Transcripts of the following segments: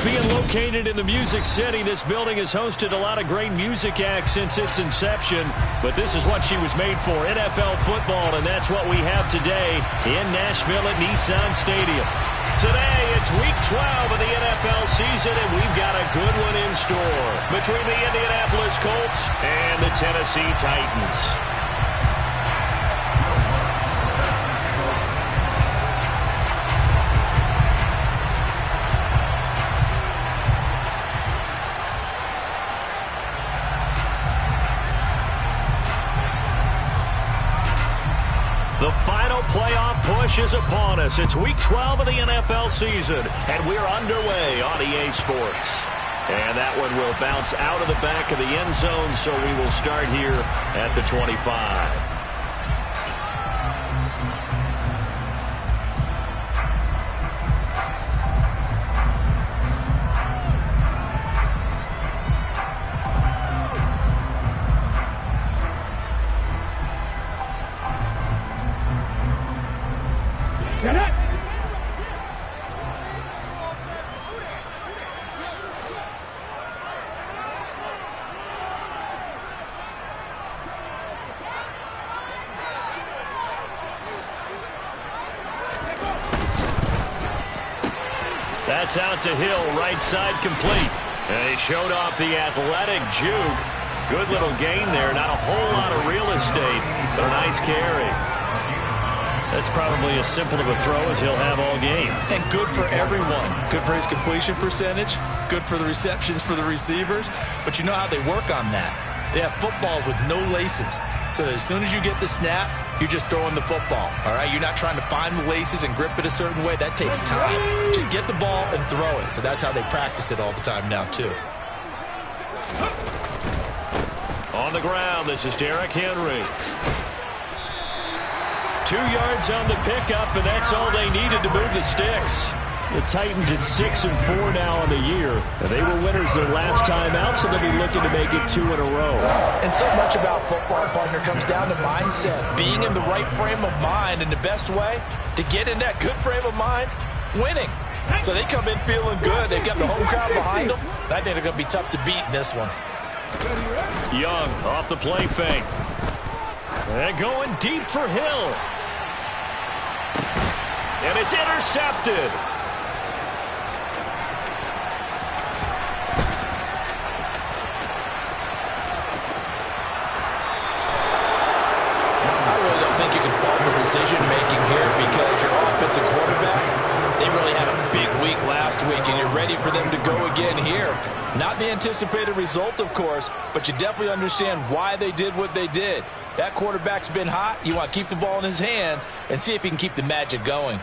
Being located in the Music City, this building has hosted a lot of great music acts since its inception, but this is what she was made for, NFL football, and that's what we have today in Nashville at Nissan Stadium. Today, it's Week 12 of the NFL season, and we've got a good one in store between the Indianapolis Colts and the Tennessee Titans. The final playoff push is upon us. It's Week 12 of the NFL season, and we're underway on EA Sports. And that one will bounce out of the back of the end zone, so we will start here at the 25. That's out to Hill, right side complete. And he showed off the athletic juke. Good little gain there. Not a whole lot of real estate, but a nice carry. That's probably as simple of a throw as he'll have all game. And good for everyone. Good for his completion percentage. Good for the receptions for the receivers. But you know how they work on that. They have footballs with no laces. So that as soon as you get the snap, you're just throwing the football. All right? You're not trying to find the laces and grip it a certain way. That takes time. Just get the ball and throw it. So that's how they practice it all the time now, too. On the ground, this is Derrick Henry. 2 yards on the pickup, and that's all they needed to move the sticks. The Titans at 6-4 now on the year. They were winners their last time out, so they'll be looking to make it 2 in a row. And so much about football, partner, comes down to mindset. Being in the right frame of mind, and the best way to get in that good frame of mind, winning. So they come in feeling good. They've got the home crowd behind them. And I think they're going to be tough to beat in this one. Young off the play fake. And going deep for Hill. And it's intercepted. Decision-making here because your offensive quarterback, they really had a big week last week, and you're ready for them to go again here. Not the anticipated result, of course, but you definitely understand why they did what they did. That quarterback's been hot. You want to keep the ball in his hands and see if he can keep the magic going.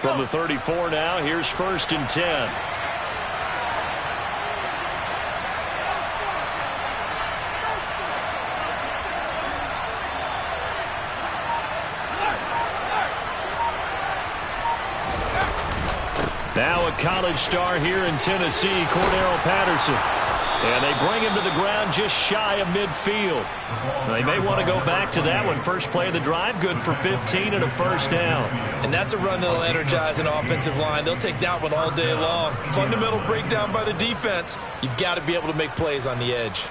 From the 34 now, here's 1st and 10. Now a college star here in Tennessee, Cordero Patterson. And they bring him to the ground just shy of midfield. They may want to go back to that one. First play of the drive, good for 15 and a first down. And that's a run that'll energize an offensive line. They'll take that one all day long. Fundamental breakdown by the defense. You've got to be able to make plays on the edge.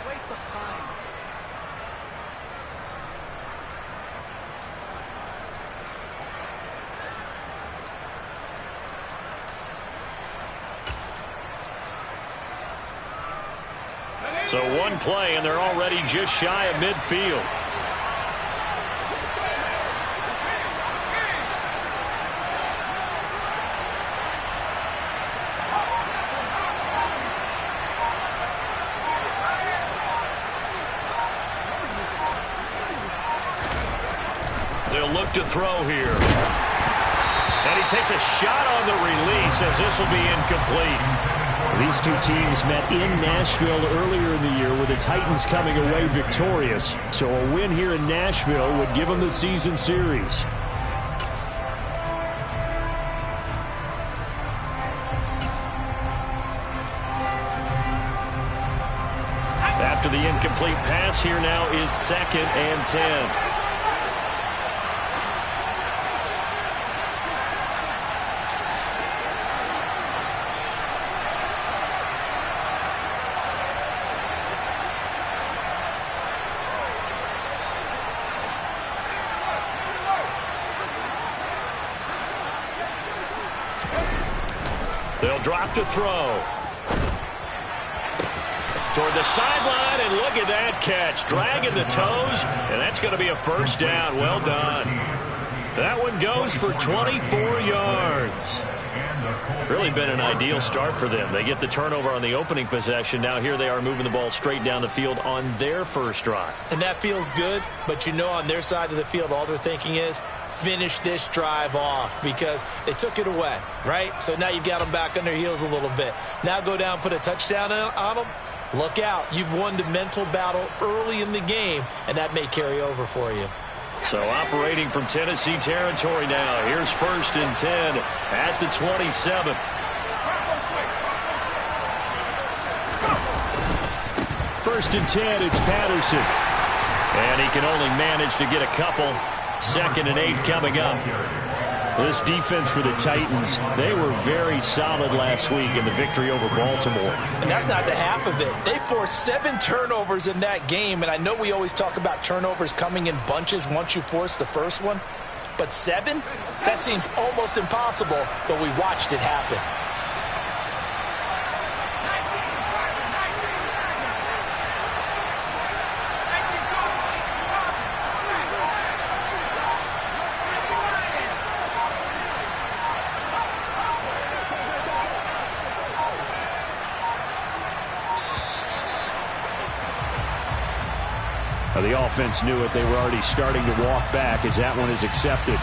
So one play, and they're already just shy of midfield. They'll look to throw here. And he takes a shot on the release as this will be incomplete. These two teams met in Nashville earlier in the year with the Titans coming away victorious. So a win here in Nashville would give them the season series. After the incomplete pass, here now is 2nd and 10. They'll drop to throw. Toward the sideline, and look at that catch. Dragging the toes, and that's going to be a first down. Well done. That one goes for 24 yards. Really been an ideal start for them. They get the turnover on the opening possession. Now here they are moving the ball straight down the field on their first drive. And that feels good, but you know on their side of the field all they're thinking is finish this drive off because they took it away, right? So now you've got them back on their heels a little bit. Now go down, put a touchdown on them. Look out. You've won the mental battle early in the game, and that may carry over for you. So operating from Tennessee territory now. Here's 1st and 10 at the 27. First and 10, it's Patterson. And he can only manage to get a couple. 2nd and 8 coming up. This defense for the Titans, they were very solid last week in the victory over Baltimore. And that's not the half of it. They forced 7 turnovers in that game, and I know we always talk about turnovers coming in bunches once you force the first one, but 7? That seems almost impossible, but we watched it happen. The offense knew it. They were already starting to walk back as that one is accepted.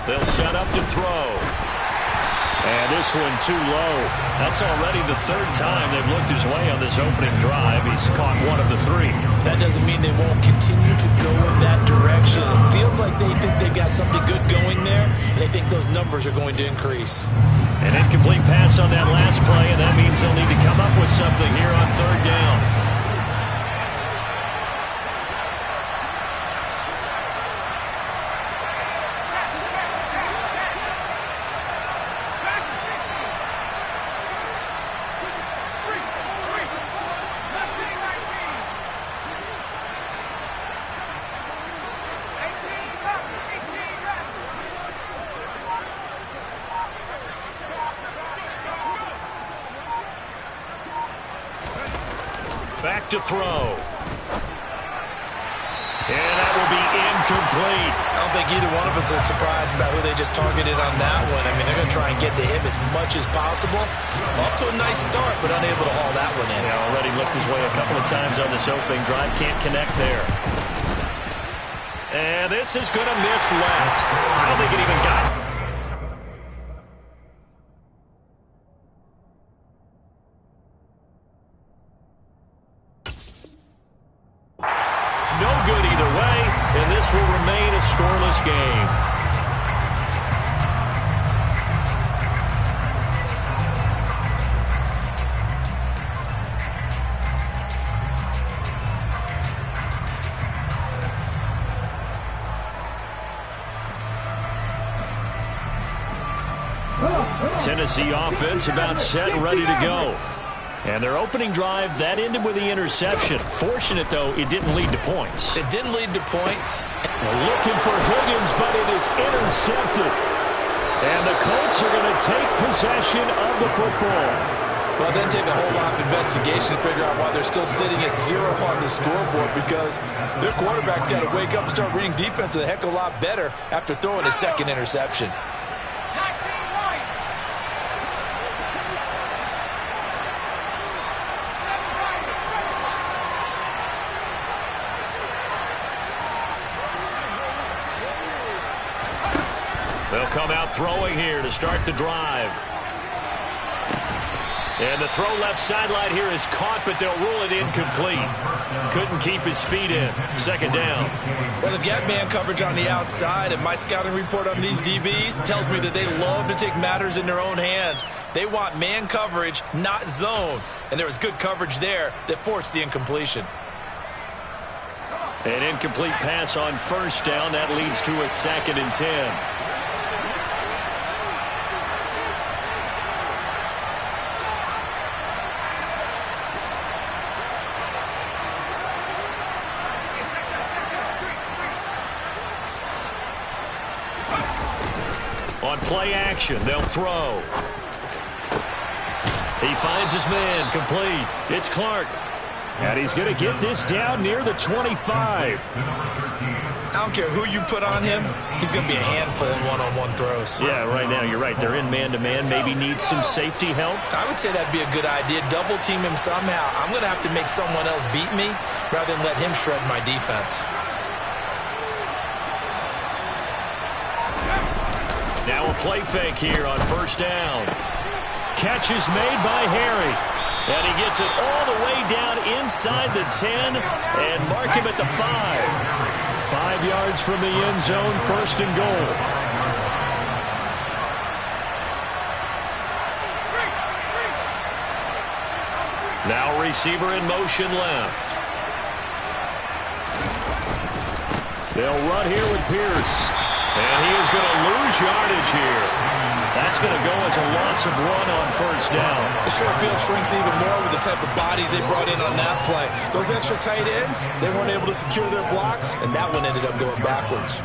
They'll set up to throw. And this one too low. That's already the 3rd time they've looked his way on this opening drive. He's caught 1 of the 3. That doesn't mean they won't continue to go in that direction. It feels like they think they've got something good going there, and they think those numbers are going to increase. An incomplete pass on that last play, and that means they'll need to come up with something here on 3rd down. Back to throw. And that will be incomplete. I don't think either one of us is surprised about who they just targeted on that one. I mean, they're going to try and get to him as much as possible. Off to a nice start, but unable to haul that one in. Yeah, already looked his way a couple of times on this opening drive. Can't connect there. And this is going to miss left. I don't think it even got it. No good either way, and this will remain a scoreless game. Tennessee offense about set and ready to go. And their opening drive, that ended with the interception. Fortunate, though, it didn't lead to points. It didn't lead to points. Looking for Higgins, but it is intercepted. And the Colts are going to take possession of the football. Well, then take a whole lot of investigation to figure out why they're still sitting at 0 on the scoreboard, because their quarterback's got to wake up and start reading defense a heck of a lot better after throwing his second interception. They'll come out throwing here to start the drive. And the throw left sideline here is caught, but they'll rule it incomplete. Couldn't keep his feet in. Second down. Well, they've got man coverage on the outside, and my scouting report on these DBs tells me that they love to take matters in their own hands. They want man coverage, not zone. And there was good coverage there that forced the incompletion. An incomplete pass on first down. That leads to a 2nd and 10. On play action, they'll throw. He finds his man, complete. It's Clark. And he's going to get this down near the 25. I don't care who you put on him, he's going to be a handful in one-on-one throws. Yeah, right now you're right. They're in man-to-man. Maybe needs some safety help. I would say that'd be a good idea. Double team him somehow. I'm going to have to make someone else beat me rather than let him shred my defense. Now a play fake here on first down. Catch is made by Harry. And he gets it all the way down inside the 10 and mark him at the 5. 5 yards from the end zone, 1st and goal. Now receiver in motion left. They'll run here with Pierce. And he is going to lose yardage here. That's going to go as a loss of 1 on first down. The short field shrinks even more with the type of bodies they brought in on that play. Those extra tight ends, they weren't able to secure their blocks, and that one ended up going backwards.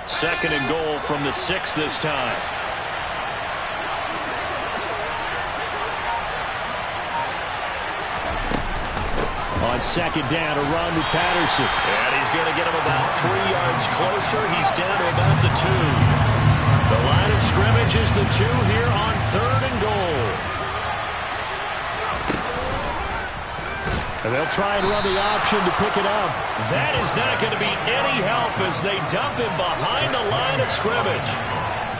Second and goal from the 6 this time. On second down, a run with Patterson. And he's going to get him about 3 yards closer. He's down to about the 2. The line of scrimmage is the 2 here on 3rd and goal. And they'll try and run the option to pick it up. That is not going to be any help as they dump him behind the line of scrimmage.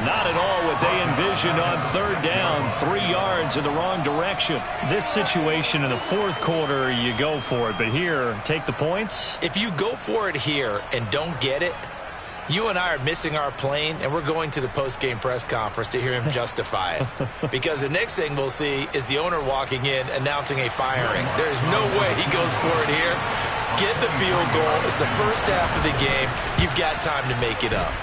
Not at all what they envisioned on 3rd down. 3 yards in the wrong direction. This situation in the 4th quarter, you go for it. But here, take the points. If you go for it here and don't get it, you and I are missing our plane, and we're going to the post-game press conference to hear him justify it. Because the next thing we'll see is the owner walking in announcing a firing. There is no way he goes for it here. Get the field goal. It's the first half of the game. You've got time to make it up.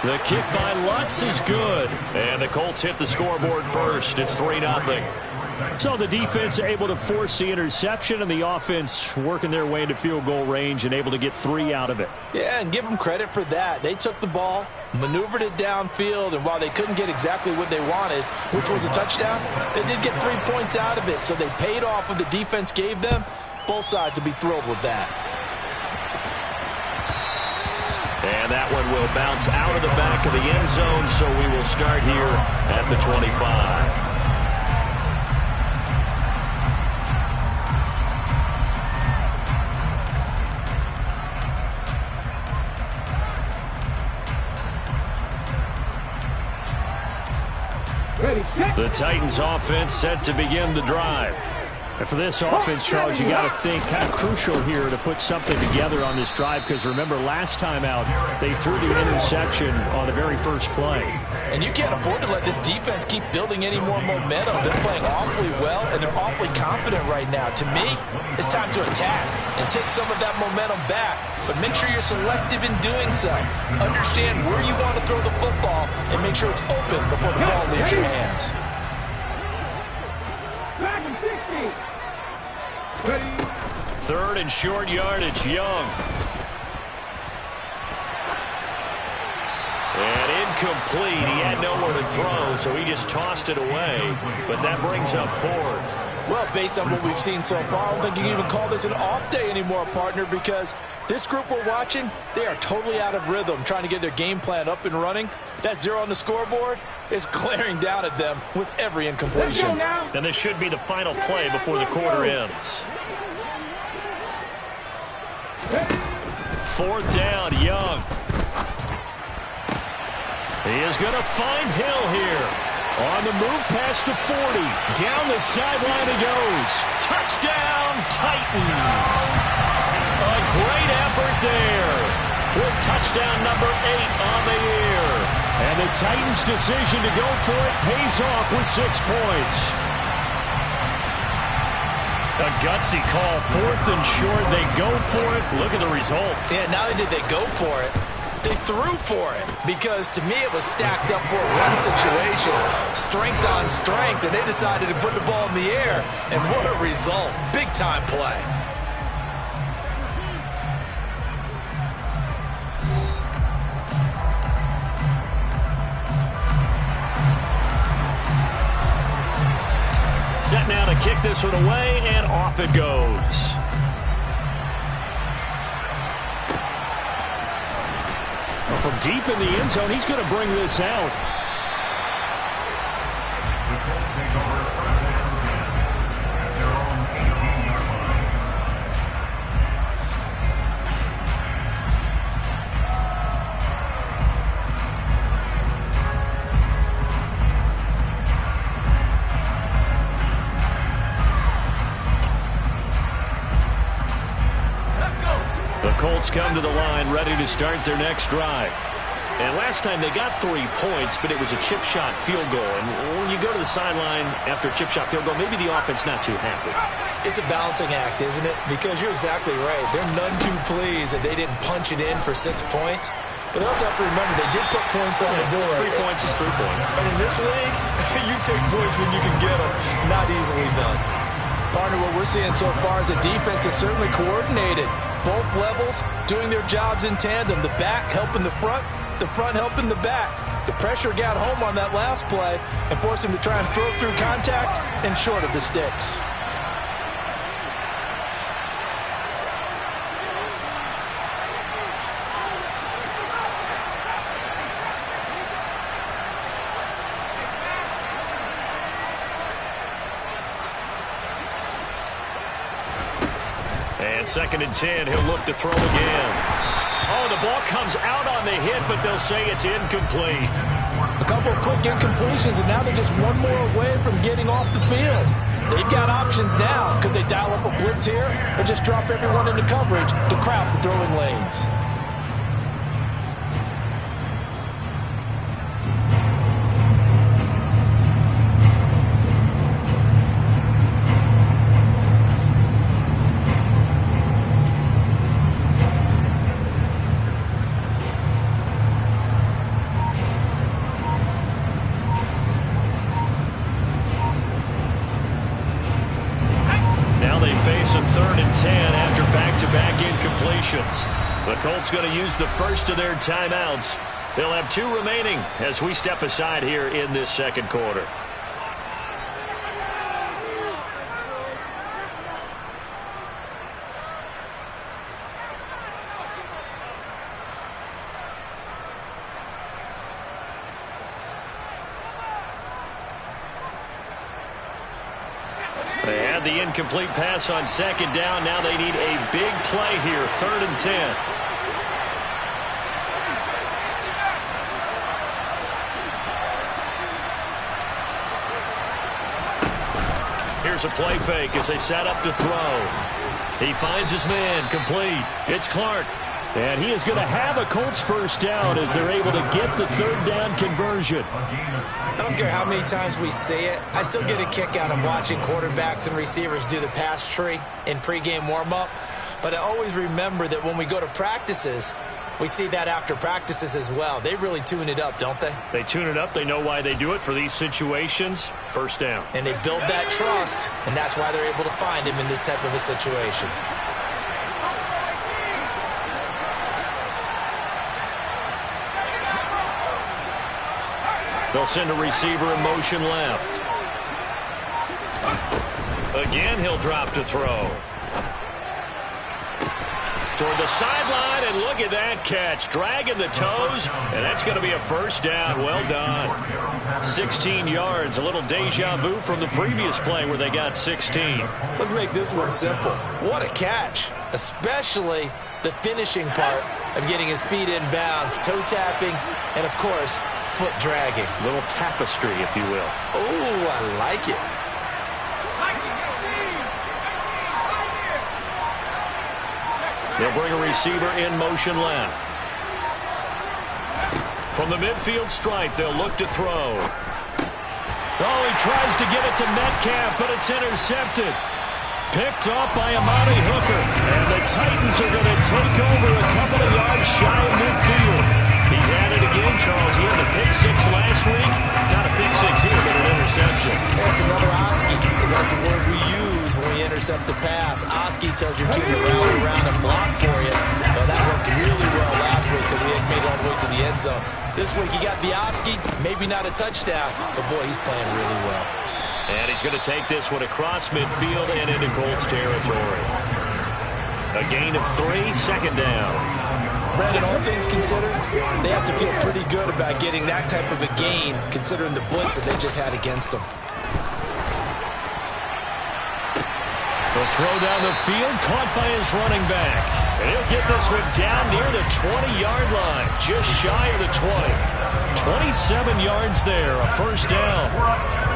The kick by Lutz is good. And the Colts hit the scoreboard first. It's 3-0. So the defense able to force the interception, and the offense working their way into field goal range and able to get 3 out of it. Yeah, and give them credit for that. They took the ball, maneuvered it downfield, and while they couldn't get exactly what they wanted, which was a touchdown, they did get 3 points out of it. So they paid off what the defense gave them. Both sides will be thrilled with that. And that one will bounce out of the back of the end zone, so we will start here at the 25. The Titans offense set to begin the drive. And for this offense, Charles, you got to think kind of crucial here to put something together on this drive, because remember last time out they threw the interception on the very first play. And you can't afford to let this defense keep building any more momentum. They're playing awfully well, and they're awfully confident right now. To me, it's time to attack and take some of that momentum back. But make sure you're selective in doing so. Understand where you want to throw the football and make sure it's open before the ball leaves your hands. Third and short yardage, Young. And incomplete. He had nowhere to throw, so he just tossed it away. But that brings up fourth. Well, based on what we've seen so far, I don't think you can even call this an off day anymore, partner, because this group we're watching, they are totally out of rhythm, trying to get their game plan up and running. That 0 on the scoreboard is glaring down at them with every incompletion. And this should be the final play before the quarter ends. Fourth down, Young. He is going to find Hill here. On the move past the 40. Down the sideline he goes. Touchdown, Titans. A great effort there. With touchdown number 8 on the year. And the Titans' decision to go for it pays off with 6 points. A gutsy call. Fourth and short. They go for it. Look at the result. Yeah, not only did they go for it, they threw for it, because to me it was stacked up for a run situation, strength on strength, and they decided to put the ball in the air, and what a result. Big time play. Set now to kick this one away, and off it goes. From deep in the end zone, he's going to bring this out. The Colts come to the line, ready to start their next drive. And last time they got 3 points, but it was a chip shot field goal. And when you go to the sideline after a chip shot field goal, maybe the offense not too happy. It's a balancing act, isn't it? Because you're exactly right. They're none too pleased that they didn't punch it in for 6 points. But they also have to remember they did put points on the board. 3 points is 3 points. And in this league, you take points when you can get them. Not easily done. Partner, what we're seeing so far is the defense is certainly coordinated. Both levels doing their jobs in tandem. The back helping the front helping the back. The pressure got home on that last play and forced him to try and throw through contact and short of the sticks. And 2nd and 10, he'll look to throw again. Oh, the ball comes out on the hit, but they'll say it's incomplete. A couple of quick incompletions, and now they're just one more away from getting off the field. They've got options now. Could they dial up a blitz here or just drop everyone into coverage to crowd the throwing lanes? The Colts going to use the first of their timeouts. They'll have 2 remaining as we step aside here in this second quarter. They had the incomplete pass on 2nd down. Now they need a big play here, 3rd and 10. Here's a play fake as they set up to throw. He finds his man, complete. It's Clark. And he is going to have a Colts first down as they're able to get the 3rd down conversion. I don't care how many times we see it. I still get a kick out of watching quarterbacks and receivers do the pass tree in pregame warm-up. But I always remember that when we go to practices, We see that after practices as well. They really tune it up, don't they? They tune it up. They know why they do it for these situations. First down. And they build that trust, and that's why they're able to find him in this type of a situation. They'll send a receiver in motion left. Again, he'll drop to throw. Toward the sideline, and look at that catch. Dragging the toes, and that's going to be a first down. Well done. 16 yards, a little deja vu from the previous play where they got 16. Let's make this one simple. What a catch, especially the finishing part of getting his feet in bounds, toe tapping, and, of course, foot dragging. Little tapestry, if you will. Oh, I like it. They'll bring a receiver in motion left. From the midfield stripe, they'll look to throw. Oh, he tries to get it to Metcalf, but it's intercepted. Picked off by Amani Hooker. And the Titans are going to take over a couple of yards shy of midfield. He's at it again, Charles. He had a pick six last week. Not a pick six here, but an interception. That's another Oski, because that's the word we use when we intercept a pass. Oski tells your team to rally around and block for you. Well, that worked really well last week because he hadn't made it all the way to the end zone. This week he got the Oski, maybe not a touchdown, but boy, he's playing really well. And he's going to take this one across midfield and into Colts territory. A gain of 3, second down. Brandon, all things considered, they have to feel pretty good about getting that type of a gain, considering the blitz that they just had against them. They'll throw down the field, caught by his running back. And he'll get this one down near the 20-yard line, just shy of the 20. 27 yards there, a first down.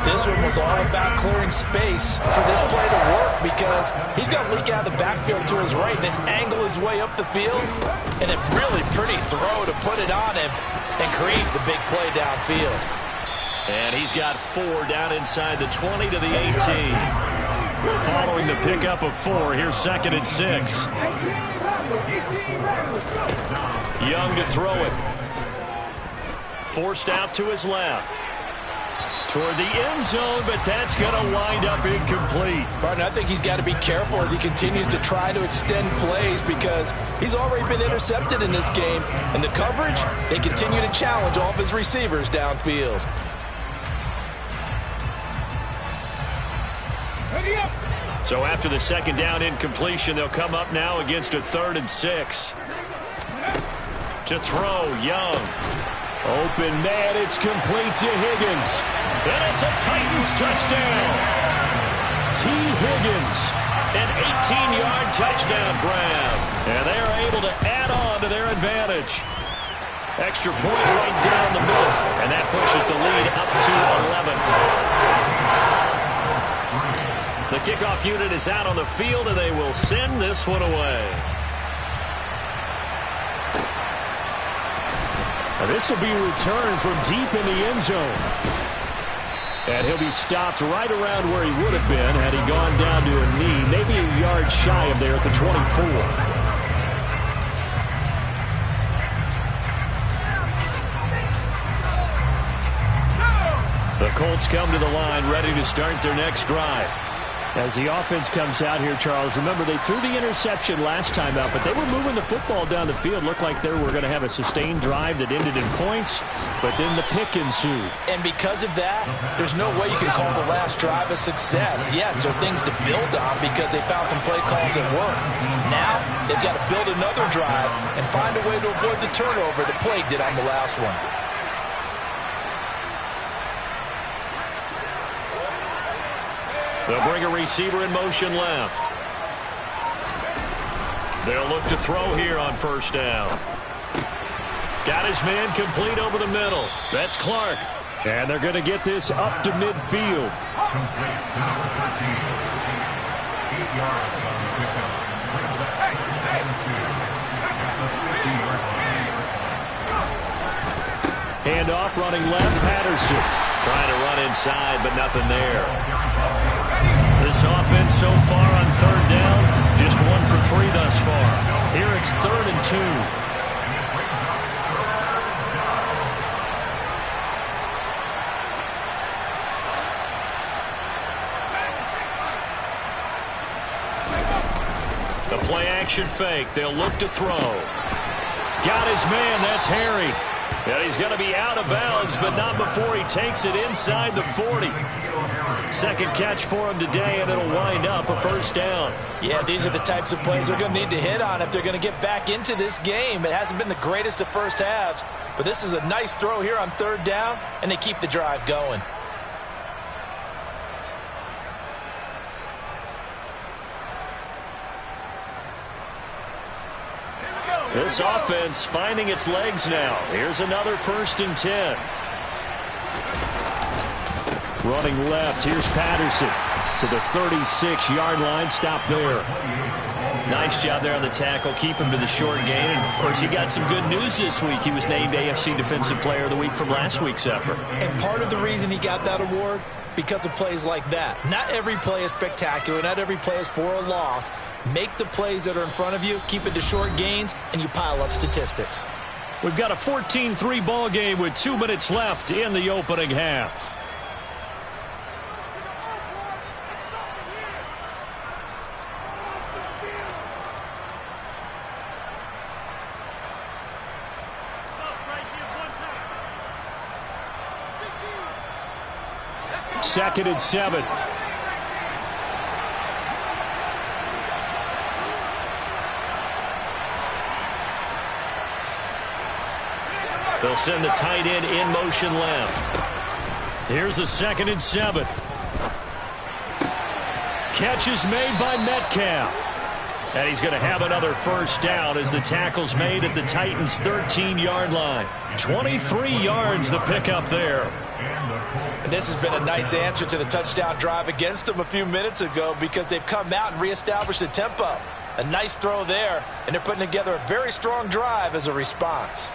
This one was all about clearing space for this play to work because he's got to leak out of the backfield to his right and then angle his way up the field. And a really pretty throw to put it on him and create the big play downfield. And he's got 4 down inside the 20 to the 18. Following the pickup of 4, here's 2nd and 6. Young to throw it. Forced out to his left. Toward the end zone, but that's going to wind up incomplete. Martin, I think he's got to be careful as he continues to try to extend plays because he's already been intercepted in this game. And the coverage, they continue to challenge all of his receivers downfield. So after the second down incompletion, they'll come up now against a 3rd and 6. To throw, Young. Open man, it's complete to Higgins. And it's a Titans touchdown. T. Higgins, an 18-yard touchdown grab. And they are able to add on to their advantage. Extra point right down the middle. And that pushes the lead up to 11. The kickoff unit is out on the field, and they will send this one away. Now this will be returned from deep in the end zone. And he'll be stopped right around where he would have been had he gone down to a knee, maybe a yard shy of there at the 24. The Colts come to the line ready to start their next drive. As the offense comes out here, Charles, remember they threw the interception last time out, but they were moving the football down the field. Looked like they were going to have a sustained drive that ended in points, but then the pick ensued. And because of that, there's no way you can call the last drive a success. Yes, there are things to build on because they found some play calls that work. Now, they've got to build another drive and find a way to avoid the turnover that plagued it on the last one. They'll bring a receiver in motion left. They'll look to throw here on first down. Got his man complete over the middle. That's Clark. And they're going to get this up to midfield. Handoff running left, Patterson. Trying to run inside, but nothing there. This offense so far on third down, just 1 for 3 thus far. Here it's 3rd and 2. Play-action fake. They'll look to throw. Got his man. That's Harry. And he's going to be out of bounds, but not before he takes it inside the 40. Second catch for him today, and it'll wind up a first down. Yeah, these are the types of plays they're going to need to hit on if they're going to get back into this game. It hasn't been the greatest of first halves, but this is a nice throw here on third down, and they keep the drive going. This offense finding its legs now. Here's another 1st and 10. Running left, here's Patterson to the 36-yard line. Stop there. Nice job there on the tackle. Keep him to the short gain. And, of course, he got some good news this week. He was named AFC Defensive Player of the Week from last week's effort. And part of the reason he got that award, because of plays like that. Not every play is spectacular. Not every play is for a loss. Make the plays that are in front of you, keep it to short gains, and you pile up statistics. We've got a 14-3 ball game with 2 minutes left in the opening half. Second and 7. They'll send the tight end in motion left. Here's a 2nd and 7. Catch is made by Metcalf. And he's going to have another first down as the tackle's made at the Titans' 13-yard line. 23 yards the pickup there. And this has been a nice answer to the touchdown drive against them a few minutes ago because they've come out and reestablished the tempo. A nice throw there, and they're putting together a very strong drive as a response.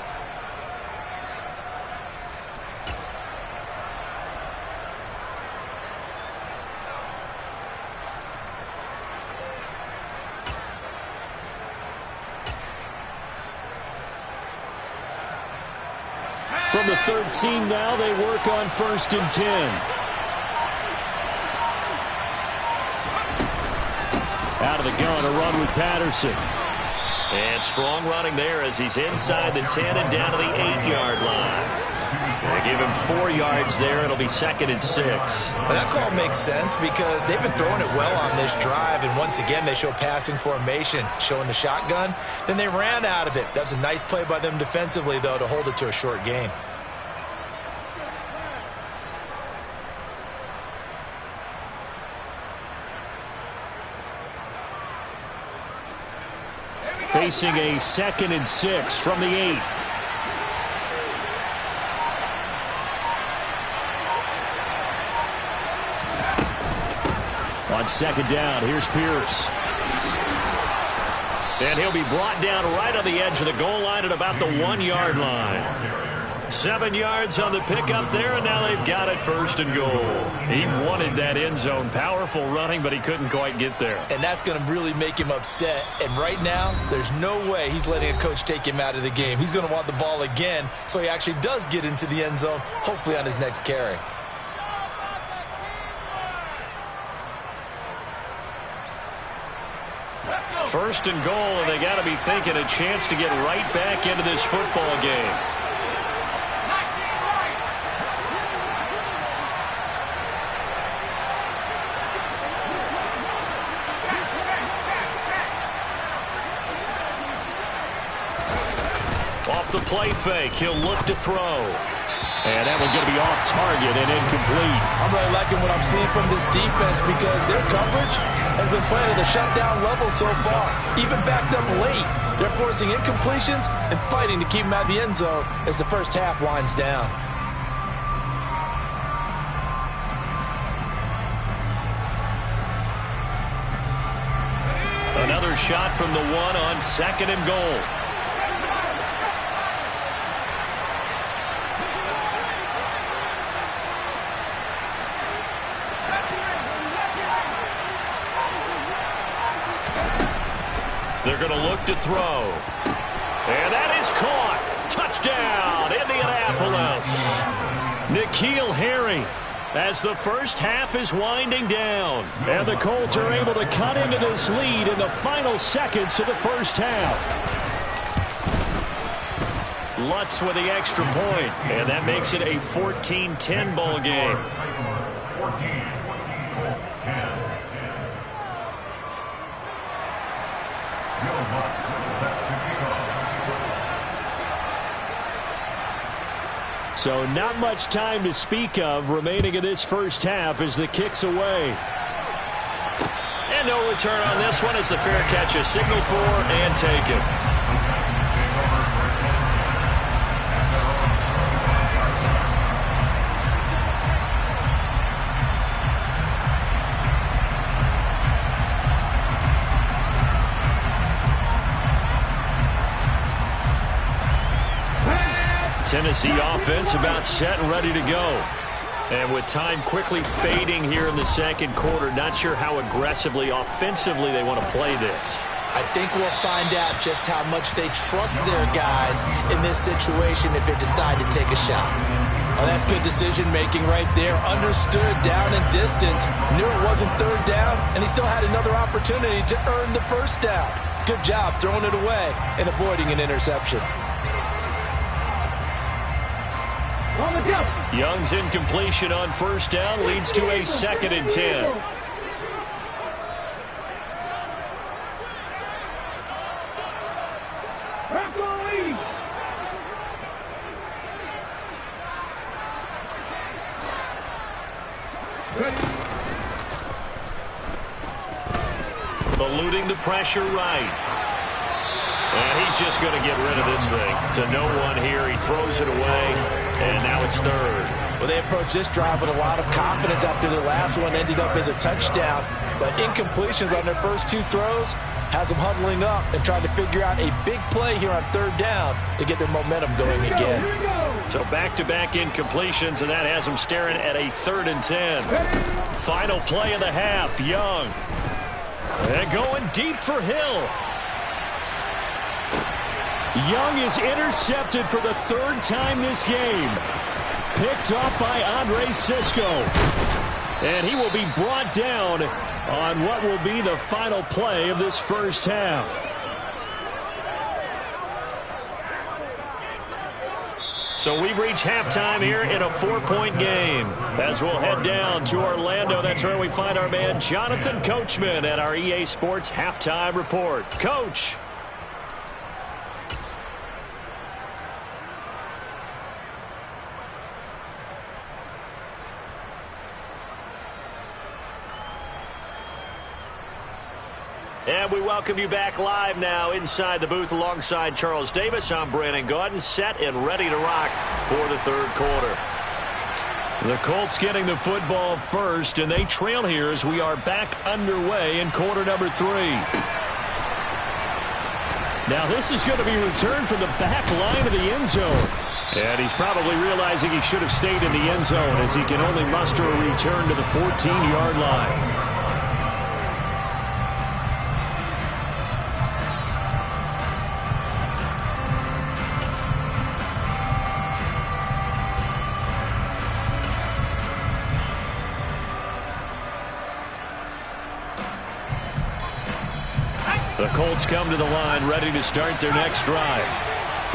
From the 13 now, they work on 1st and 10. Out of the gun, a run with Patterson. And strong running there as he's inside the 10 and down to the 8-yard line. They give him 4 yards there. It'll be 2nd and 6. But that call makes sense because they've been throwing it well on this drive, and once again they show passing formation, showing the shotgun. Then they ran out of it. That's a nice play by them defensively, though, to hold it to a short gain. Facing a 2nd and 6 from the 8. On 2nd down, here's Pierce. And he'll be brought down right on the edge of the goal line at about the 1-yard line. 7 yards on the pickup there, and now they've got it 1st and goal. He wanted that end zone. Powerful running, but he couldn't quite get there. And that's going to really make him upset. And right now, there's no way he's letting a coach take him out of the game. He's going to want the ball again, so he actually does get into the end zone, hopefully on his next carry. First and goal, and they got to be thinking a chance to get right back into this football game. Off the play fake, he'll look to throw. And that one's going to be off target and incomplete. I'm really liking what I'm seeing from this defense because their coverage has been playing at a shutdown level so far. Even backed up late, they're forcing incompletions and fighting to keep them out of the end zone as the first half winds down. Another shot from the 1 on 2nd and goal. They're going to look to throw. And that is caught. Touchdown, Indianapolis. N'Keal Harry. as the first half is winding down. And the Colts are able to cut into this lead in the final seconds of the first half. Lutz with the extra point, and that makes it a 14-10 ball game. So not much time to speak of remaining in this first half as the kick's away. And no return on this one as the fair catch is signaled for and taken. Tennessee offense about set and ready to go. And with time quickly fading here in the second quarter, not sure how aggressively, offensively they want to play this. I think we'll find out just how much they trust their guys in this situation if they decide to take a shot. Well, that's good decision-making right there. Understood down and distance. Knew it wasn't third down, and he still had another opportunity to earn the first down. Good job throwing it away and avoiding an interception. Young's incompletion on first down leads to a 2nd and 10. Eluding the pressure right. And he's just going to get rid of this thing. To no one here. He throws it away, and now it's third. Well, they approached this drive with a lot of confidence after their last one ended up as a touchdown. But incompletions on their first two throws has them huddling up and trying to figure out a big play here on third down to get their momentum going again. So back-to-back incompletions, and that has them staring at a 3rd and 10. Final play of the half, Young. And going deep for Hill. Young is intercepted for the 3rd time this game. Picked off by Andre Sisco. And he will be brought down on what will be the final play of this first half. So we've reached halftime here in a 4-point game. As we'll head down to Orlando, that's where we find our man Jonathan Coachman at our EA Sports Halftime Report. Coach. And we welcome you back live now inside the booth alongside Charles Davis. I'm Brandon Gaudin, set and ready to rock for the third quarter. The Colts getting the football first, and they trail here as we are back underway in quarter number 3. Now this is going to be returned from the back line of the end zone. And he's probably realizing he should have stayed in the end zone as he can only muster a return to the 14-yard line. The Colts come to the line ready to start their next drive.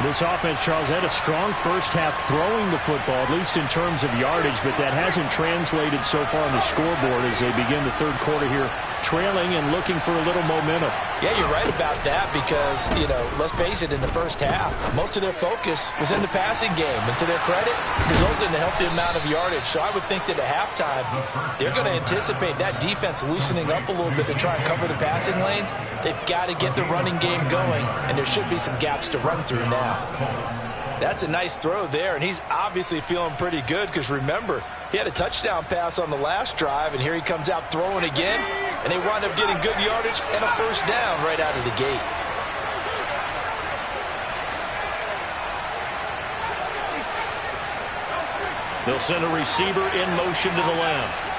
This offense, Charles, had a strong first half throwing the football, at least in terms of yardage, but that hasn't translated so far on the scoreboard as they begin the third quarter here, trailing and looking for a little momentum. Yeah, you're right about that because, let's face it, in the first half, most of their focus was in the passing game. And to their credit, resulted in a healthy amount of yardage. So I would think that at halftime, they're going to anticipate that defense loosening up a little bit to try and cover the passing lanes. They've got to get the running game going, and there should be some gaps to run through now. That's a nice throw there, and he's obviously feeling pretty good because, remember, he had a touchdown pass on the last drive, and here he comes out throwing again, and they wind up getting good yardage and a first down right out of the gate. They'll send a receiver in motion to the left.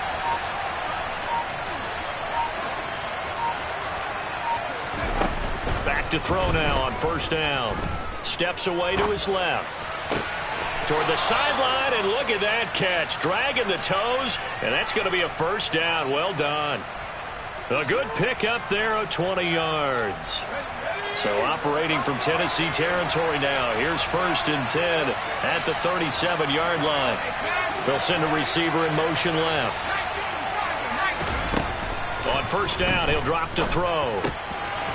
Back to throw now on first down. Steps away to his left. Toward the sideline, and look at that catch. Dragging the toes, and that's going to be a first down. Well done. A good pick up there of 20 yards. So operating from Tennessee territory now. Here's 1st and 10 at the 37-yard line. They'll send a receiver in motion left. On 1st down, he'll drop to throw.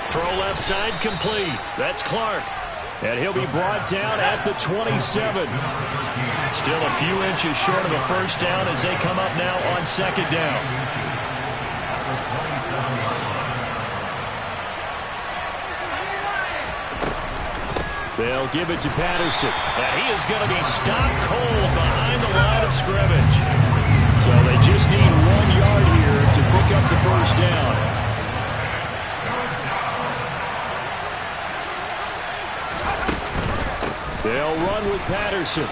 Throw left side complete. That's Clark. And he'll be brought down at the 27. Still a few inches short of a first down as they come up now on 2nd down. They'll give it to Patterson. And he is going to be stopped cold behind the line of scrimmage. So they just need 1 yard here to pick up the first down. They'll run with Patterson.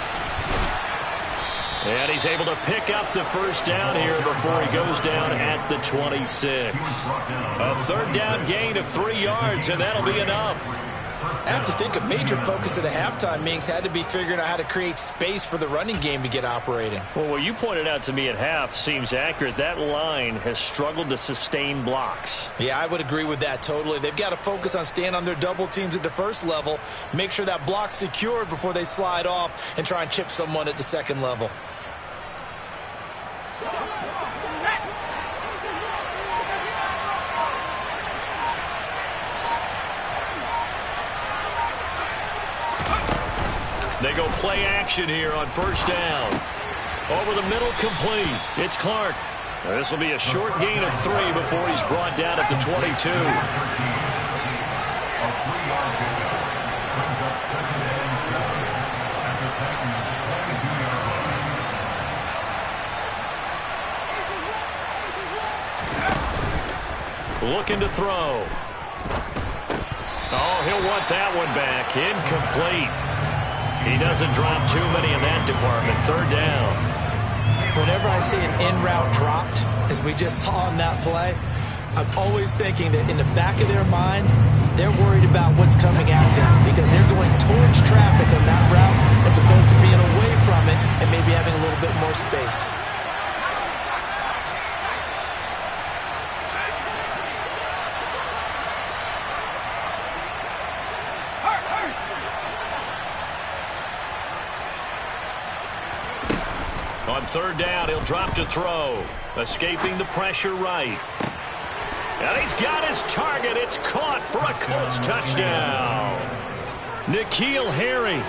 And he's able to pick up the first down here before he goes down at the 26. A 3rd down gain of 3 yards, and that'll be enough. I have to think a major focus of the halftime meetings had to be figuring out how to create space for the running game to get operating. Well, what you pointed out to me at half seems accurate. That line has struggled to sustain blocks. Yeah, I would agree with that totally. They've got to focus on staying on their double teams at the first level, make sure that block's secured before they slide off and try and chip someone at the second level. They go play action here on 1st down. Over the middle, complete. It's Clark. This will be a short gain of 3 before he's brought down at the 22. Looking to throw. Oh, he'll want that one back. Incomplete. He doesn't drop too many in that department. 3rd down. Whenever I see an in-route dropped, as we just saw in that play, I'm always thinking that in the back of their mind, they're worried about what's coming at them because they're going towards traffic on that route as opposed to being away from it and maybe having a little bit more space. On 3rd down, he'll drop to throw. Escaping the pressure right. And he's got his target. It's caught for a Colts touchdown. N'Keal Harry,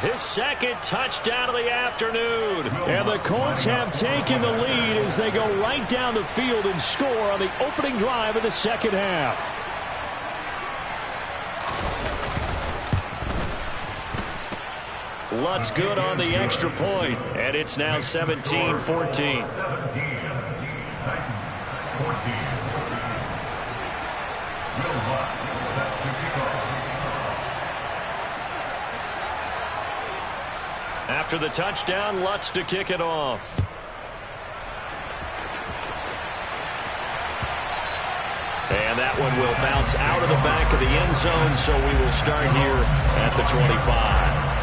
his 2nd touchdown of the afternoon. And the Colts have taken the lead as they go right down the field and score on the opening drive of the 2nd half. Lutz good on the extra point, and it's now 17-14. After the touchdown, Lutz to kick it off. And that one will bounce out of the back of the end zone, so we will start here at the 25.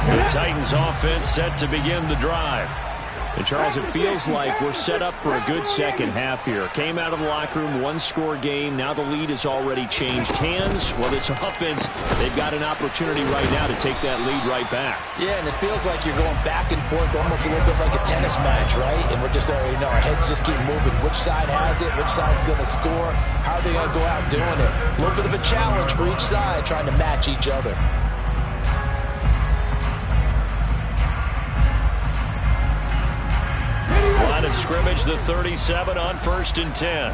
The Titans offense set to begin the drive. And Charles, it feels like we're set up for a good second half here. Came out of the locker room, 1-score game. Now the lead has already changed hands. Well, this offense, they've got an opportunity right now to take that lead right back. Yeah, and it feels like you're going back and forth, almost a little bit like a tennis match, right? And we're just already know our heads just keep moving. Which side has it? Which side's going to score? How are they going to go out doing it? A little bit of a challenge for each side, trying to match each other. Line of scrimmage, the 37 on 1st and 10.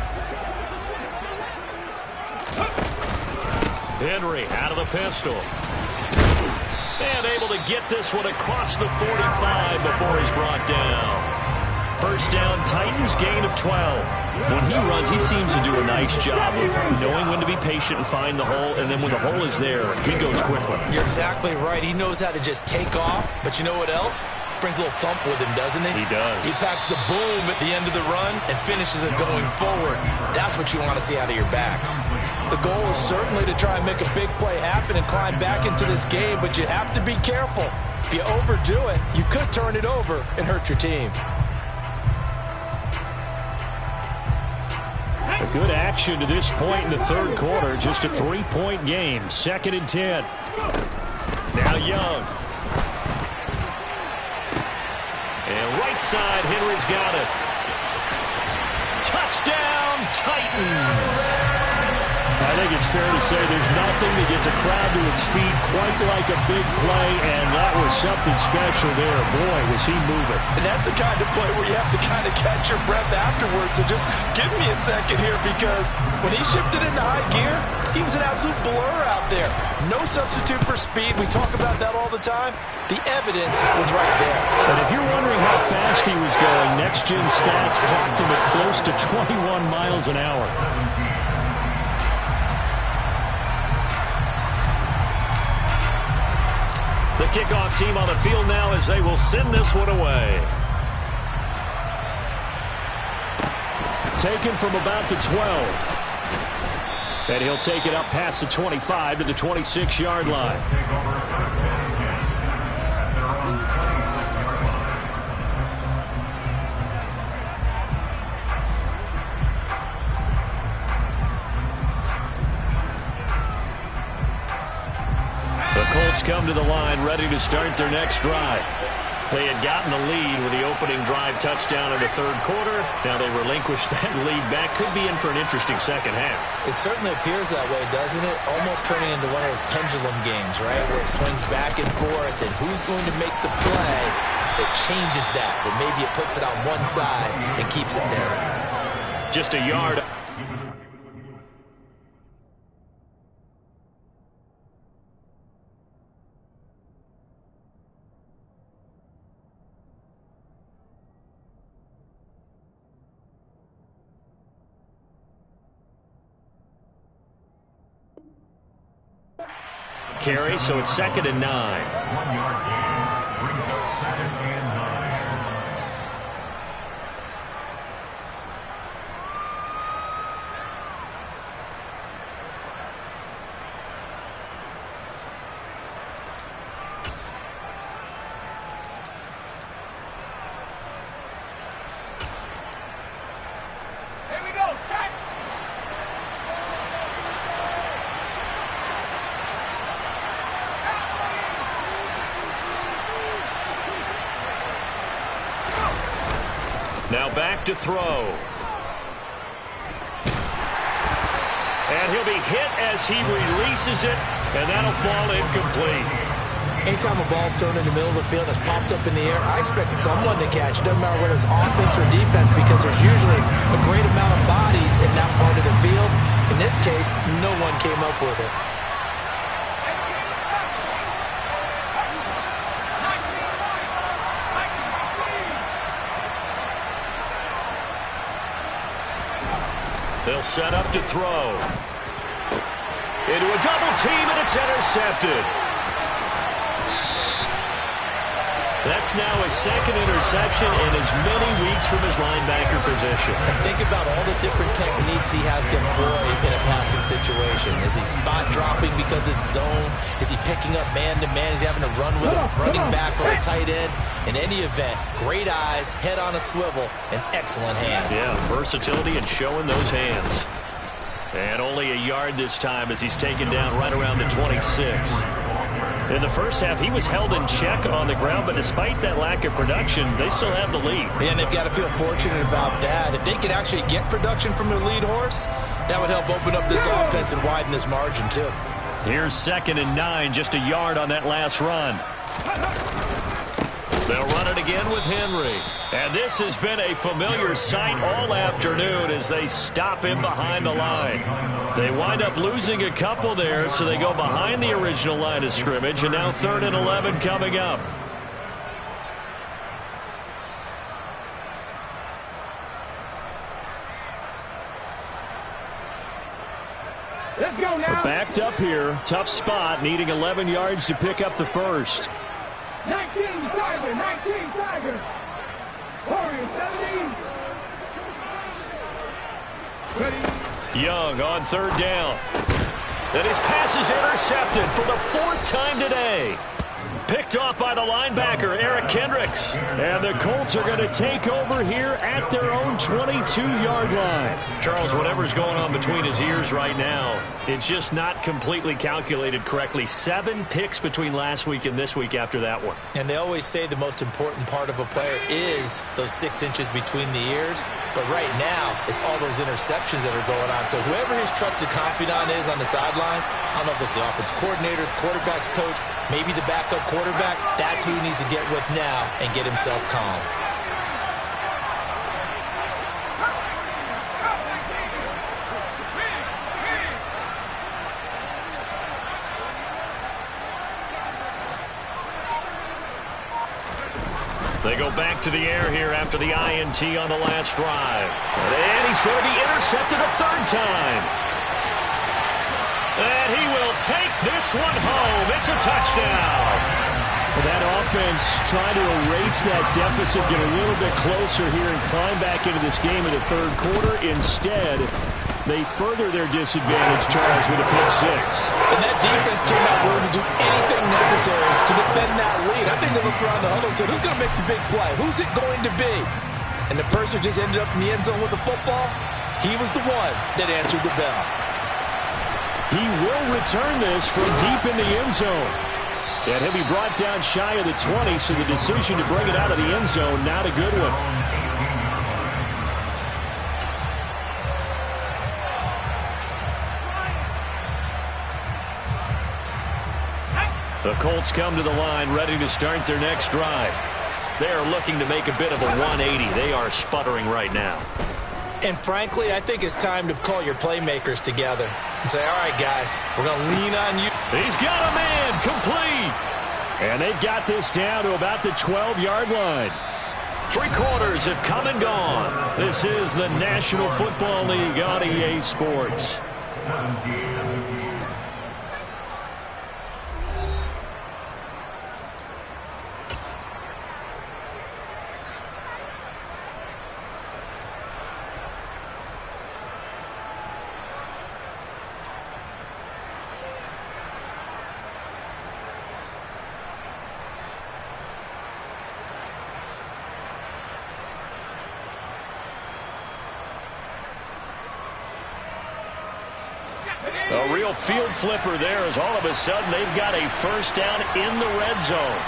Henry out of the pistol. And able to get this one across the 45 before he's brought down. First down, Titans, gain of 12. When he runs, he seems to do a nice job of knowing when to be patient and find the hole, and then when the hole is there, he goes quickly. You're exactly right. He knows how to just take off, but you know what else? Brings a little thump with him, doesn't he? He does. He packs the boom at the end of the run and finishes it going forward. That's what you want to see out of your backs. The goal is certainly to try and make a big play happen and climb back into this game, but you have to be careful. If you overdo it, you could turn it over and hurt your team. A good action to this point in the third quarter. Just a 3-point game. 2nd and 10. Now Young. And right side, Henry's got it. Touchdown, Titans. I think it's fair to say there's nothing that gets a crowd to its feet quite like a big play, and that was something special there. Boy, was he moving. And that's the kind of play where you have to kind of catch your breath afterwards. So just give me a second here, because when he shifted into high gear, he was an absolute blur out there. No substitute for speed. We talk about that all the time. The evidence was right there. But if you're wondering how fast he was going, next-gen stats clocked him at close to 21 miles an hour. The kickoff team on the field now as they will send this one away. Taken from about the 12. And he'll take it up past the 25 to the 26-yard line. The Colts come to the line ready to start their next drive. They had gotten the lead with the opening drive touchdown in the third quarter. Now they relinquish that lead back. Could be in for an interesting second half. It certainly appears that way, doesn't it? Almost turning into one of those pendulum games, right? Where it swings back and forth, and who's going to make the play that changes that? That maybe it puts it on one side and keeps it there. Just a yard. Carry, so it's 2nd and 9. 1-yard gain brings us 2nd and 9. Here we go, set! Now back to throw. And he'll be hit as he releases it, and that'll fall incomplete. Anytime a ball's thrown in the middle of the field that's popped up in the air, I expect someone to catch. It doesn't matter whether it's offense or defense, because there's usually a great amount of bodies in that part of the field. In this case, no one came up with it. They'll set up to throw. Into a double team, and it's intercepted. That's now his 2nd interception in as many weeks from his linebacker position. And think about all the different techniques he has to employ in a passing situation. Is he spot dropping because it's zone? Is he picking up man-to-man? Is he having to run with a running back or a tight end? In any event, great eyes, head on a swivel, and excellent hands. Yeah, versatility and showing those hands. And only a yard this time as he's taken down right around the 26. In the first half, he was held in check on the ground, but despite that lack of production, they still have the lead. And they've got to feel fortunate about that. If they could actually get production from their lead horse, that would help open up this offense and widen this margin, too. Here's 2nd and 9, just a yard on that last run. They'll run it again with Henry. And this has been a familiar sight all afternoon as they stop him behind the line. They wind up losing a couple there, so they go behind the original line of scrimmage, and now 3rd and 11 coming up. Backed up here. Tough spot. Needing 11 yards to pick up the first. 19 Tiger. 19 Tiger. 17. Ready. Young on third down. And his pass is intercepted for the fourth time today. Picked off by the linebacker, Eric Kendricks. And the Colts are going to take over here at their own 22-yard line. Charles, whatever's going on between his ears right now, it's just not completely calculated correctly. 7 picks between last week and this week after that one. And they always say the most important part of a player is those 6 inches between the ears. But right now, it's all those interceptions that are going on. So whoever his trusted confidant is on the sidelines, I don't know if it's the offensive coordinator, the quarterback's coach, maybe the backup quarterback, that's who he needs to get with now and get himself calm. They go back to the air here after the INT on the last drive. And he's going to be intercepted a third time. And he will take this one home. It's a touchdown. Well, that offense trying to erase that deficit, get a little bit closer here and climb back into this game in the third quarter. Instead, they further their disadvantage, Charles, with a pick 6. And that defense came out willing to do anything necessary to defend that lead. I think they looked around the huddle and said, who's going to make the big play? Who's it going to be? And the person just ended up in the end zone with the football. He was the one that answered the bell. He will return this from deep in the end zone. And he'll be brought down shy of the 20, so the decision to bring it out of the end zone, not a good one. The Colts come to the line ready to start their next drive. They are looking to make a bit of a 180. They are sputtering right now. And frankly, I think it's time to call your playmakers together and say, all right, guys, we're going to lean on you. He's got a man complete. And they've got this down to about the 12-yard line. 3 quarters have come and gone. This is the National Football League on EA Sports. 17. A real field flipper there as all of a sudden they've got a first down in the red zone.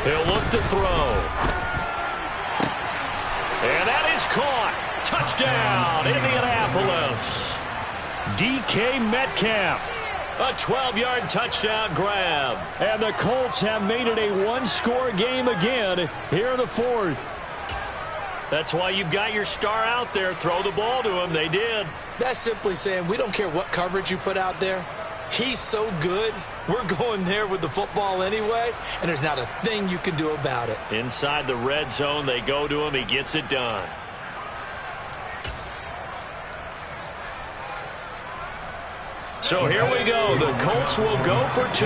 He'll look to throw. And that is caught. Touchdown, Indianapolis. DK Metcalf. A 12-yard touchdown grab. And the Colts have made it a one-score game again here in the fourth. That's why you've got your star out there. Throw the ball to him. They did. That's simply saying we don't care what coverage you put out there. He's so good. We're going there with the football anyway, and there's not a thing you can do about it. Inside the red zone, they go to him. He gets it done. So here we go. The Colts will go for 2.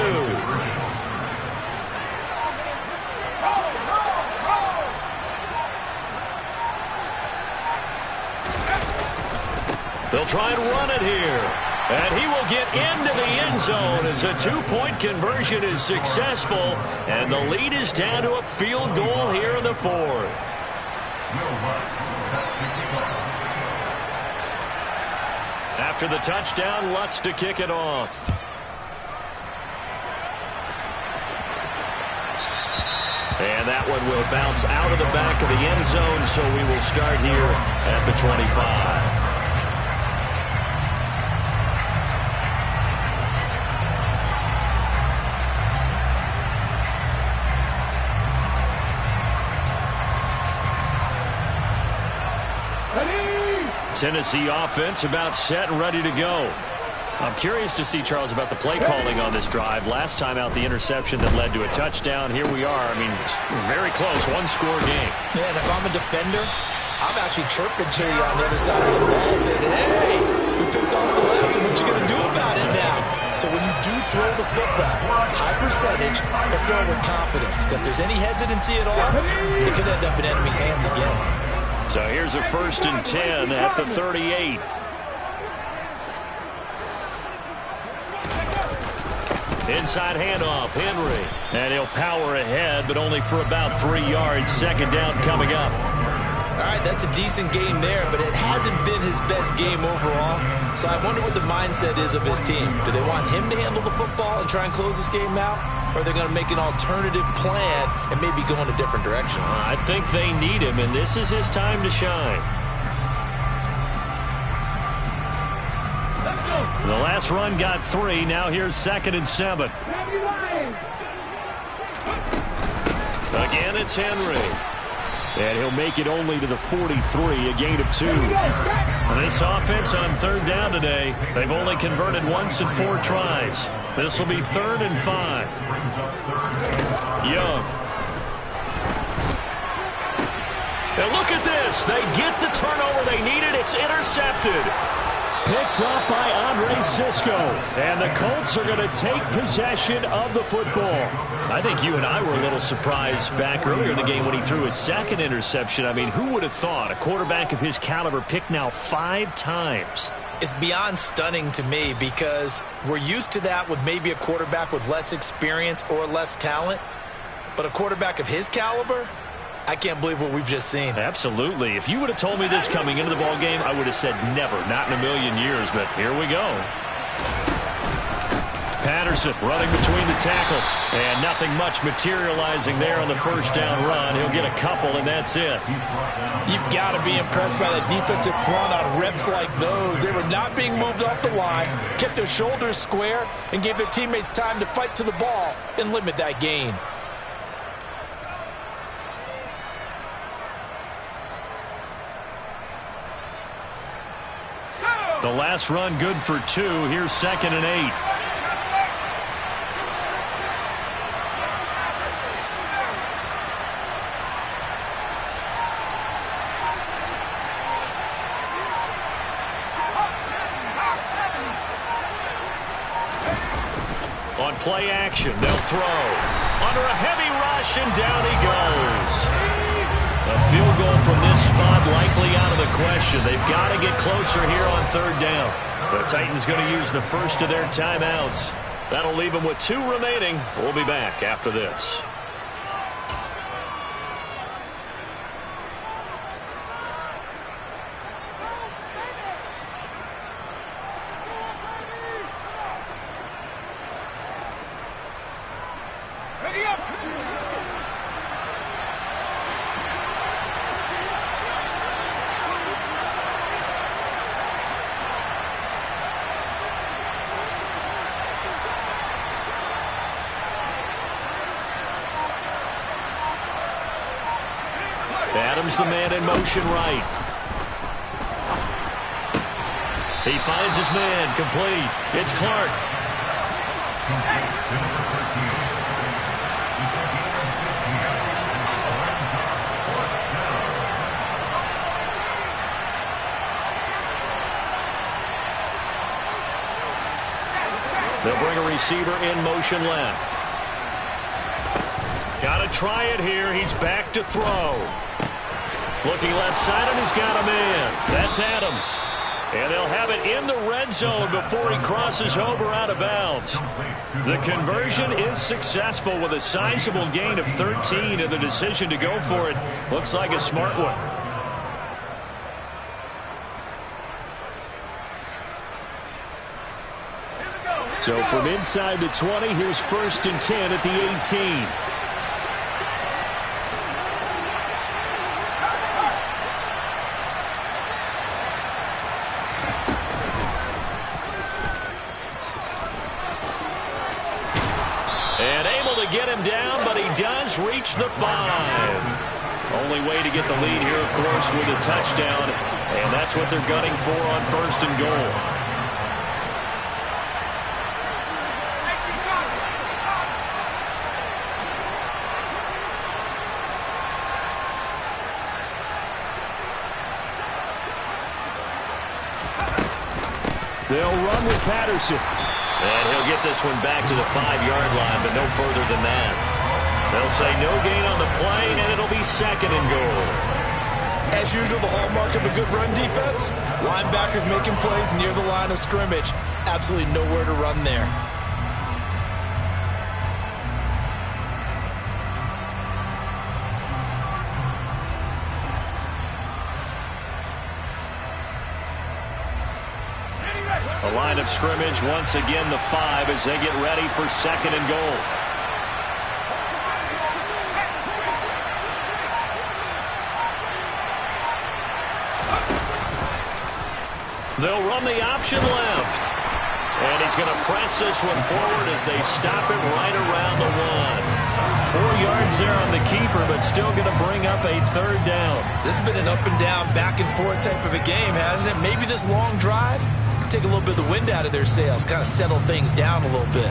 They'll try and run it here. And he will get into the end zone as a 2-point conversion is successful. And the lead is down to a field goal here in the fourth. After the touchdown, Lutz to kick it off. And that one will bounce out of the back of the end zone, so we will start here at the 25. Tennessee offense about set and ready to go. I'm curious to see, Charles, about the play calling on this drive. Last time out, the interception that led to a touchdown. Here we are. I mean, very close, one-score game. Yeah, and if I'm a defender, I'm actually chirping to you on the other side of the ball saying, hey, we picked off the last one. What you going to do about it now? So when you do throw the football, high percentage, but throw with confidence. If there's any hesitancy at all, it could end up in enemy's hands again. So here's a 1st and 10 at the 38. Inside handoff, Henry. And he'll power ahead, but only for about 3 yards. 2nd down coming up. All right, that's a decent game there, but it hasn't been his best game overall. So I wonder what the mindset is of his team. Do they want him to handle the football and try and close this game out? Or are they going to make an alternative plan and maybe go in a different direction? I think they need him, and this is his time to shine. The last run got 3. Now here's 2nd and 7. Again, it's Henry. And he'll make it only to the 43, a gain of 2. This offense on 3rd down today, they've only converted once in 4 tries. This will be 3rd and 5. Young. And look at this. They get the turnover they needed. It's intercepted. Picked up by Andre Cisco. And the Colts are going to take possession of the football. I think you and I were a little surprised back earlier in the game when he threw his 2nd interception. I mean, who would have thought a quarterback of his caliber picked now 5 times? It's beyond stunning to me because we're used to that with maybe a quarterback with less experience or less talent. But a quarterback of his caliber, I can't believe what we've just seen. Absolutely. If you would have told me this coming into the ballgame, I would have said never, not in a million years, but here we go. Patterson running between the tackles, and nothing much materializing there on the 1st down run. He'll get a couple, and that's it. You've got to be impressed by the defensive front on reps like those. They were not being moved off the line, kept their shoulders square, and gave their teammates time to fight to the ball and limit that gain. The last run good for 2. Here's 2nd and 8. On play action, they'll throw. Under a heavy rush, and down he goes. A field goal from this spot likely out of the question. They've got to get closer here on 3rd down. The Titans going to use the first of their timeouts. That'll leave them with 2 remaining. We'll be back after this. Adams the man in motion right. He finds his man complete. It's Clark. They'll bring a receiver in motion left. Got to try it here. He's back to throw. Looking left side, and he's got a man. That's Adams. And they'll have it in the red zone before he crosses over out of bounds. The conversion is successful with a sizable gain of 13, and the decision to go for it looks like a smart one. So from inside the 20, here's 1st and 10 at the 18. Get him down, but he does reach the 5. Only way to get the lead here, of course, with a touchdown, and that's what they're gunning for on 1st and goal. They'll run with Patterson. And he'll get this one back to the 5-yard line, but no further than that. They'll say no gain on the play, and it'll be 2nd and goal. As usual, the hallmark of a good run defense, linebackers making plays near the line of scrimmage. Absolutely nowhere to run there. The line of scrimmage, once again, the 5 as they get ready for 2nd and goal. They'll run the option left. And he's going to press this one forward as they stop it right around the 1. 4 yards there on the keeper, but still going to bring up a 3rd down. This has been an up and down, back and forth type of a game, hasn't it? Maybe this long drive take a little bit of the wind out of their sails, kind of settle things down a little bit.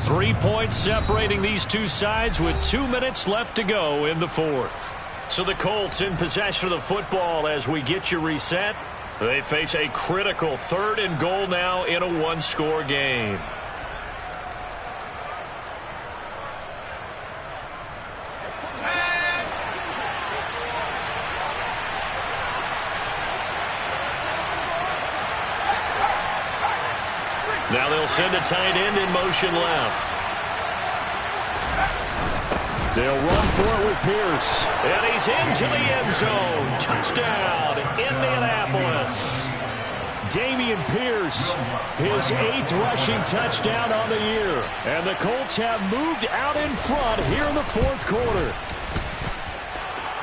Three points separating these two sides with 2 minutes left to go in the 4th. So the Colts in possession of the football as we get you reset. They face a critical 3rd and goal now in a 1-score game. Now they'll send a tight end in motion left. They'll run for it with Pierce. And he's into the end zone. Touchdown, Indianapolis. Dameon Pierce, his 8th rushing touchdown on the year. And the Colts have moved out in front here in the 4th quarter.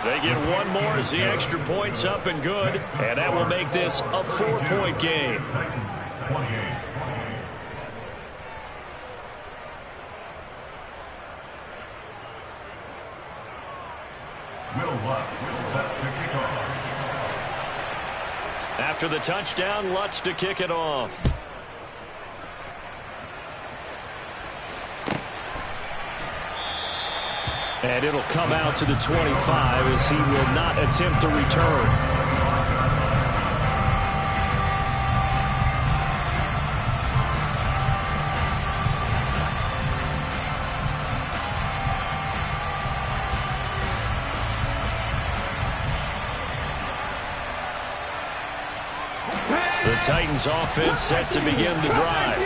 They get one more as the extra point's up and good. And that will make this a 4-point game. After the touchdown, Lutz to kick it off. And it'll come out to the 25 as he will not attempt to return. The Titans offense set to begin the drive.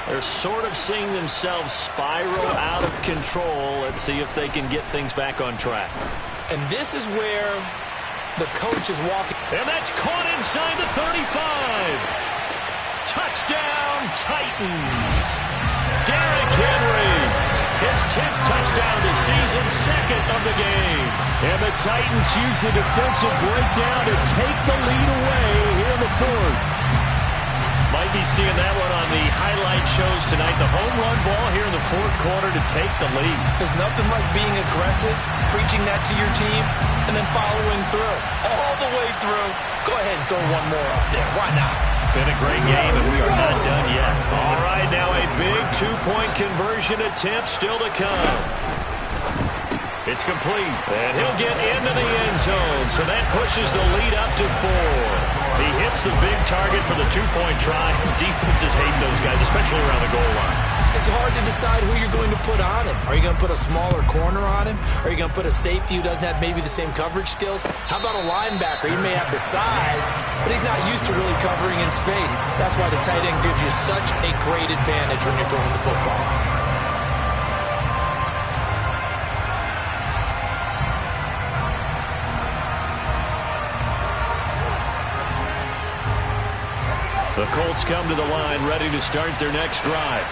They're sort of seeing themselves spiral out of control. Let's see if they can get things back on track. And this is where the coach is walking. And that's caught inside the 35. Touchdown, Titans. Derrick Henry, his 10th touchdown of the season, 2nd of the game. And the Titans use the defensive breakdown to take the lead away here in the 4th. Might be seeing that one on the highlight shows tonight. The home run ball here in the 4th quarter to take the lead. There's nothing like being aggressive, preaching that to your team, and then following through. All the way through. Go ahead and throw one more up there. Why not? Been a great game, and we are not done yet. All right, now a big 2-point conversion attempt still to come. It's complete, and he'll get into the end zone, so that pushes the lead up to 4. He hits the big target for the 2-point try. Defenses hate those guys, especially around the goal line. It's hard to decide who you're going to put on him. Are you going to put a smaller corner on him? Are you going to put a safety who doesn't have maybe the same coverage skills? How about a linebacker? He may have the size, but he's not used to really covering in space. That's why the tight end gives you such a great advantage when you're throwing the football. The Colts come to the line, ready to start their next drive.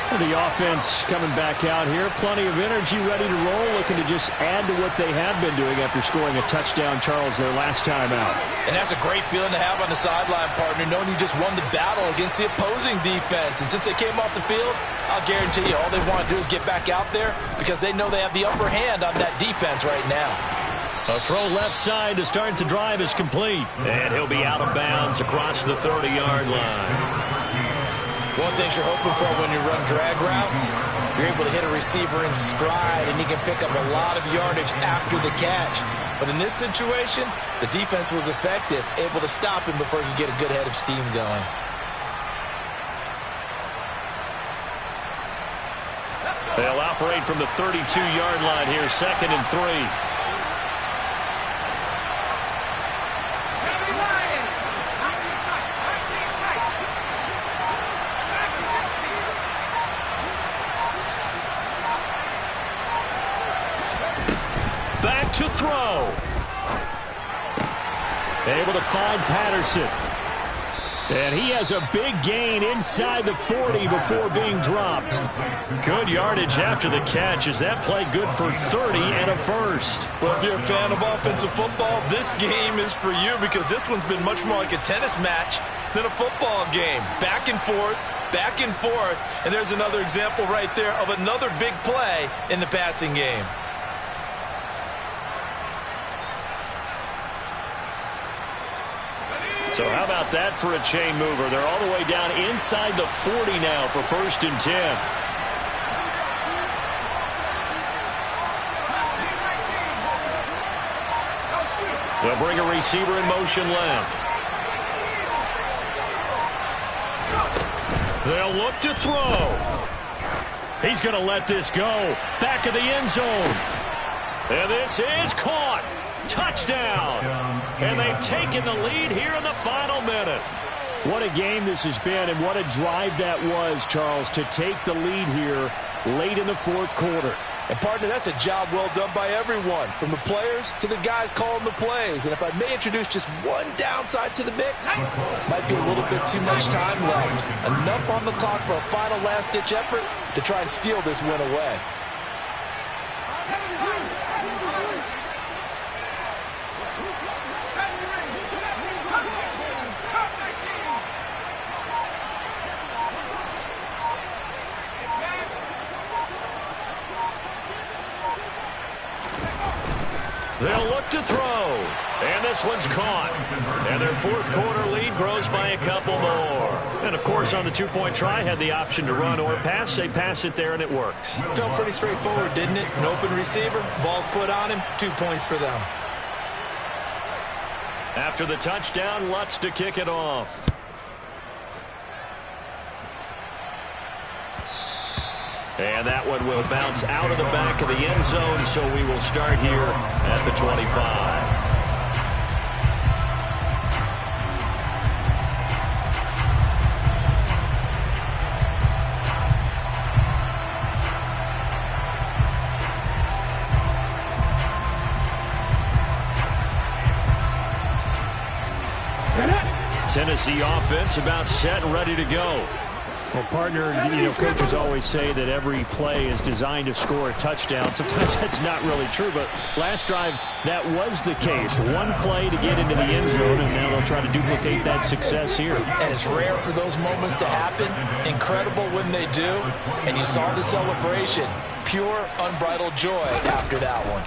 And the offense coming back out here. Plenty of energy, ready to roll, looking to just add to what they have been doing after scoring a touchdown, Charles, their last time out. And that's a great feeling to have on the sideline, partner, knowing you just won the battle against the opposing defense. And since they came off the field, I'll guarantee you all they want to do is get back out there because they know they have the upper hand on that defense right now. A throw left side to start the drive is complete. And he'll be out of bounds across the 30-yard line. One thing you're hoping for when you run drag routes, you're able to hit a receiver in stride, and he can pick up a lot of yardage after the catch. But in this situation, the defense was effective, able to stop him before he could get a good head of steam going. They'll operate from the 32-yard line here, 2nd and 3. Back to throw. Able to find Patterson. And he has a big gain inside the 40 before being dropped. Good yardage after the catch. Is that play good for 30 and a first? Well, if you're a fan of offensive football, this game is for you because this one's been much more like a tennis match than a football game. Back and forth, and there's another example right there of another big play in the passing game. So how about that for a chain mover? They're all the way down inside the 40 now for 1st and 10. They'll bring a receiver in motion left. They'll look to throw. He's going to let this go. Back of the end zone. And this is caught. Touchdown. And they've taken the lead here in the final minute. What a game this has been, and what a drive that was, Charles, to take the lead here late in the 4th quarter. And, partner, that's a job well done by everyone, from the players to the guys calling the plays. And if I may introduce just one downside to the mix, might be a little bit too much time left. Enough on the clock for a final last-ditch effort to try and steal this win away. They'll look to throw. And this one's caught. And their 4th quarter lead grows by a couple more. And, of course, on the 2-point try, had the option to run or pass. They pass it there, and it works. Felt pretty straightforward, didn't it? An open receiver, ball's put on him, 2 points for them. After the touchdown, Lutz to kick it off. And that one will bounce out of the back of the end zone, so we will start here at the 25. Tennessee offense about set and ready to go. Well, partner, coaches always say that every play is designed to score a touchdown. Sometimes that's not really true, but last drive, that was the case. One play to get into the end zone, and now they'll try to duplicate that success here. And it's rare for those moments to happen. Incredible when they do. And you saw the celebration. Pure, unbridled joy after that one.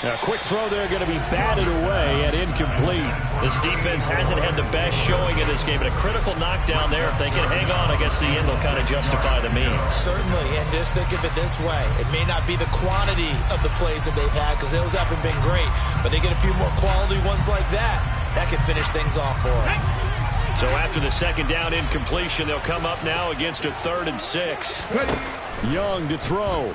A quick throw there, going to be batted away and incomplete. This defense hasn't had the best showing in this game, but a critical knockdown there. If they can hang on, I guess the end will kind of justify the means. Certainly, and just think of it this way. It may not be the quantity of the plays that they've had, because those haven't been great, but they get a few more quality ones like that. That can finish things off for them. So after the 2nd down incompletion, they'll come up now against a 3rd and 6. Young to throw.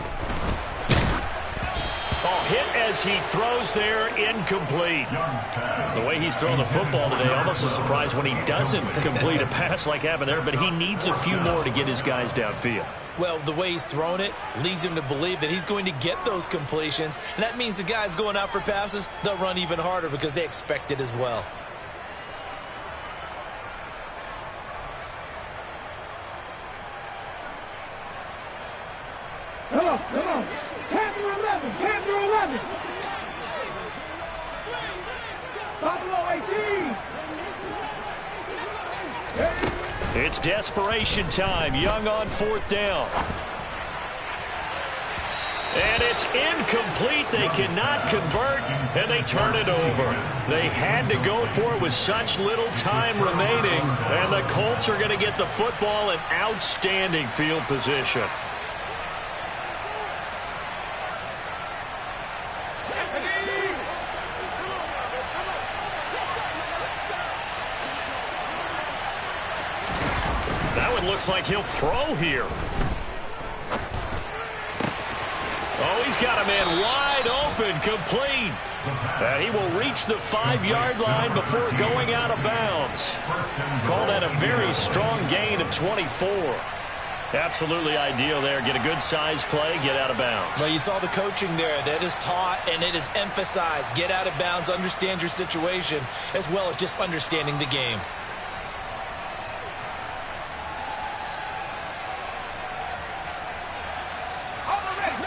Oh, hit as he throws there, incomplete. The way he's throwing the football today, almost a surprise when he doesn't complete a pass like happened there, but he needs a few more to get his guys downfield. Well, the way he's thrown it leads him to believe that he's going to get those completions, and that means the guys going out for passes, they'll run even harder because they expect it as well. Come on. Cancer 11. Buffalo 18. It's desperation time. Young on 4th down. And It's incomplete. They cannot convert, and they turn it over. They had to go for it with such little time remaining, and the Colts are going to get the football in outstanding field position. That one looks like he'll throw here. Oh, he's got a man wide open, complete. And he will reach the 5-yard line before going out of bounds. Call that a very strong gain of 24. Absolutely ideal there. Get a good size play, get out of bounds. Well, you saw the coaching there. That is taught and it is emphasized. Get out of bounds, understand your situation, as well as just understanding the game.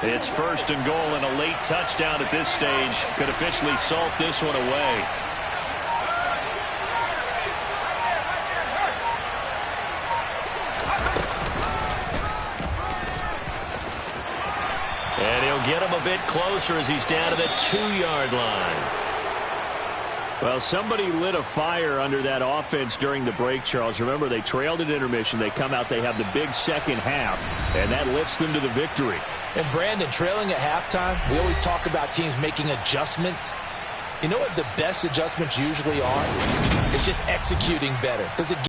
It's first and goal and a late touchdown at this stage. Could officially salt this one away. And he'll get him a bit closer as he's down to the 2-yard line. Well, somebody lit a fire under that offense during the break, Charles. Remember, they trailed at intermission. They come out, they have the big second half, and that lifts them to the victory. And Brandon, trailing at halftime, we always talk about teams making adjustments. You know what the best adjustments usually are? It's just executing better. Because